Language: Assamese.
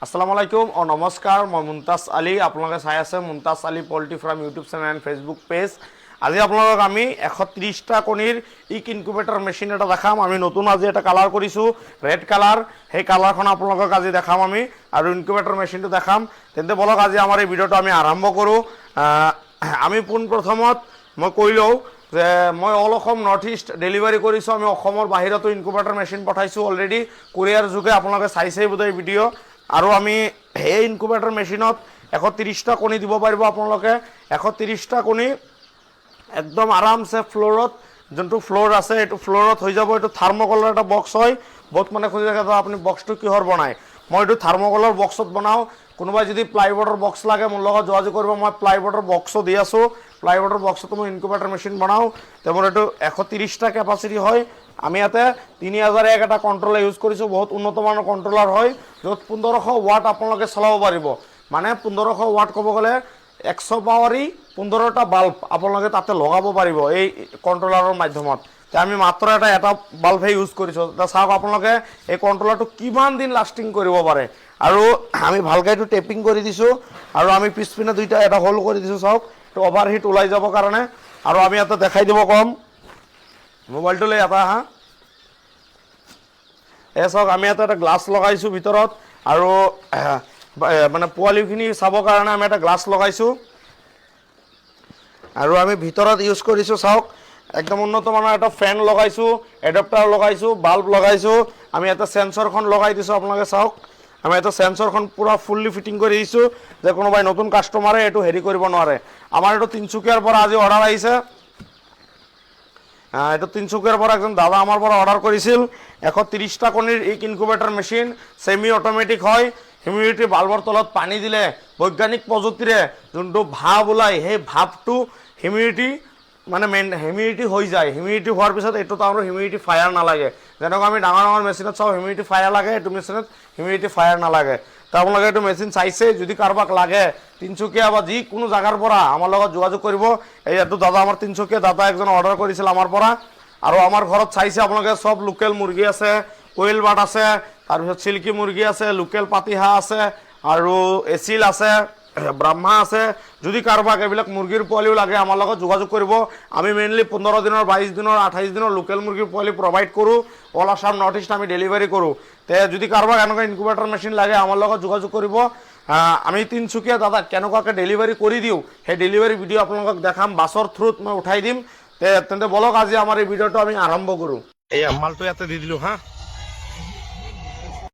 আসসালামু আলাইকুম ও নমস্কাৰ মই মুমতাজ আলী আপোনালোকে চাই আছে Mumtaz Ali poultry farm YouTube channel and Facebook page আজি আপোনালোকক আমি 130টা কণীৰ ইক ইনকুবেটৰ মেচিন এটা দেখাম আমি নতুন আজি এটা কালাৰ কৰিছোঁ ৰেড কালাৰ সেই কালাৰখন আপোনালোকক আজি দেখাম আমি আৰু ইনকুবেটৰ মেচিনটো দেখাম তেন্তে বলক আজি আমাৰ এই ভিডিঅ'টো আমি আৰম্ভ কৰোঁ আমি পোনপ্ৰথমত মই কৈ লওঁ যে মই all Assam north east delivery কৰিছোঁ আমি অসমৰ বাহিৰতো ইনকুবেটৰ মেচিন পঠাইছোঁ অলৰেডি কুৰিয়াৰ যোগে আপোনালোকে চাইছেই বোধহয় ভিডিঅ' আৰু আমি এই ইনকুবেটৰ মেচিনত 130টা কণী দিব পাৰিব আপোনালোকে 130টা কণী একদম আৰামছে ফ্ল'ৰত যোনটো ফ্ল'ৰ আছে এইটো ফ্ল'ৰত হৈ যাব এইটো থাৰ্মকলৰ এটা বক্স হয় বহুত মানে খুজি থাকে আপুনি বক্সটো কিহৰ বনায় মই এইটো থাৰ্মকলৰ বক্সত বনাওঁ কোনোবাই যদি প্লাইবোৰ্ডৰ বক্স লাগে মোৰ লগত যোগাযোগ কৰিব মই প্লাইবোৰ্ডৰ বক্সো দি আছোঁ প্লাইবোৰ্ডৰ বক্সতো মই ইনকুবেটৰ মেচিন বনাওঁ তো মোৰ এইটো 130টা কেপাচিটি হয় আমি ইয়াতে 3001 এটা কণ্ট্ৰলাৰ ইউজ কৰিছোঁ বহুত উন্নত মানৰ কণ্ট্ৰলাৰ হয় য'ত 1500 ৱাট আপোনালোকে চলাব পাৰিব মানে 1500 ৱাট ক'ব গ'লে 100 পাৱাৰী 15টা বাল্ব আপোনালোকে তাতে লগাব পাৰিব এই কণ্ট্ৰলাৰৰ মাধ্যমত তো আমি মাত্ৰ এটা বাল্বহে ইউজ কৰিছোঁ তো চাওক আপোনালোকে এই কণ্ট্ৰলাৰটো কিমান দিন লাষ্টিং কৰিব পাৰে আৰু আমি ভালকৈ এইটো টেপিং কৰি দিছোঁ আৰু আমি পিছপিনে দুইটা এটা হোল কৰি দিছোঁ চাওক এইটো অভাৰহিট ওলাই যাবৰ কাৰণে আৰু আমি ইয়াতে দেখাই দিব কম মোবাইলটো লৈ এটা হা এই চাওক আমি ইয়াতে এটা গ্লাছ লগাইছোঁ ভিতৰত আৰু মানে পোৱালিখিনি চাবৰ কাৰণে আমি এটা গ্লাছ লগাইছোঁ আৰু আমি ভিতৰত ইউজ কৰিছোঁ চাওক একদম উন্নত মানৰ এটা ফেন লগাইছোঁ এডাপ্টাৰ লগাইছোঁ বাল্ব লগাইছোঁ আমি এটা সেন্সৰখন লগাই দিছোঁ আপোনালোকে চাওক আমি এটা সেন্সৰখন পুৰা ফুল্লি ফিটিং কৰি দিছোঁ যে কোনোবাই নতুন কাষ্টমাৰে এইটো হেৰি কৰিব নোৱাৰে আমাৰ এইটো তিনিচুকীয়াৰ পৰা আজি অৰ্ডাৰ আহিছে এইটো তিনিচুকীয়াৰ পৰা একজন দাদা আমাৰ পৰা অৰ্ডাৰ কৰিছিল 130টা কণীৰ ইক ইনকুবেটৰ মেচিন ছেমি অট'মেটিক হয় হিউমিডিটি বাল্বৰ তলত পানী দিলে বৈজ্ঞানিক প্ৰযুক্তিৰে যোনটো ভাপ ওলায় সেই ভাপটো হিউমিডিটি মানে হিউমিডিটি হৈ যায় হিউমিডিটি হোৱাৰ পিছত এইটো তাৰ হিউমিডিটি ফায়াৰ নালাগে যেনেকৈ আমি ডাঙৰ ডাঙৰ মেচিনত চাওঁ হিউমিডিটি ফায়াৰ লাগে এইটো মেচিনত হিউমিডিটি ফায়াৰ নালাগে তো আপোনালোকে এইটো মেচিন চাইছে যদি কাৰোবাক লাগে তিনিচুকীয়া বা যিকোনো জেগাৰ পৰা আমাৰ লগত যোগাযোগ কৰিব এইটো দাদা আমাৰ তিনিচুকীয়া দাদা একজন অৰ্ডাৰ কৰিছিল আমাৰ পৰা আৰু আমাৰ ঘৰত চাইছে আপোনালোকে সব লোকেল মুৰ্গী আছে কোয়েল বাট আছে তাৰপিছত চিল্কি মুৰ্গী আছে লোকেল পাতিহাঁহ আছে আৰু এচিল আছে ব্ৰহ্মা আছে যদি কাৰোবাক এইবিলাক মুৰ্গীৰ পোৱালিও লাগে আমাৰ লগত যোগাযোগ কৰিব আমি মেইনলি 15 দিনৰ 22 দিনৰ 28 দিনৰ লোকেল মুৰ্গীৰ পোৱালি প্ৰভাইড কৰোঁ অল আসাম নৰ্থ ইষ্ট আমি ডেলিভাৰী কৰোঁ তে যদি কাৰোবাক এনেকুৱা ইনকুবেটৰ মেচিন লাগে আমাৰ লগত যোগাযোগ কৰিব আমি তিনিচুকীয়া দাদা কেনেকুৱাকৈ ডেলিভাৰী কৰি দিওঁ সেই ডেলিভাৰী ভিডিঅ' আপোনালোকক দেখাম বাছৰ থ্ৰুত মই উঠাই দিম তেন্তে বলক আজি আমাৰ এই ভিডিঅ'টো আমি আৰম্ভ কৰোঁ এই মালটো ইয়াতে দি দিলোঁ হা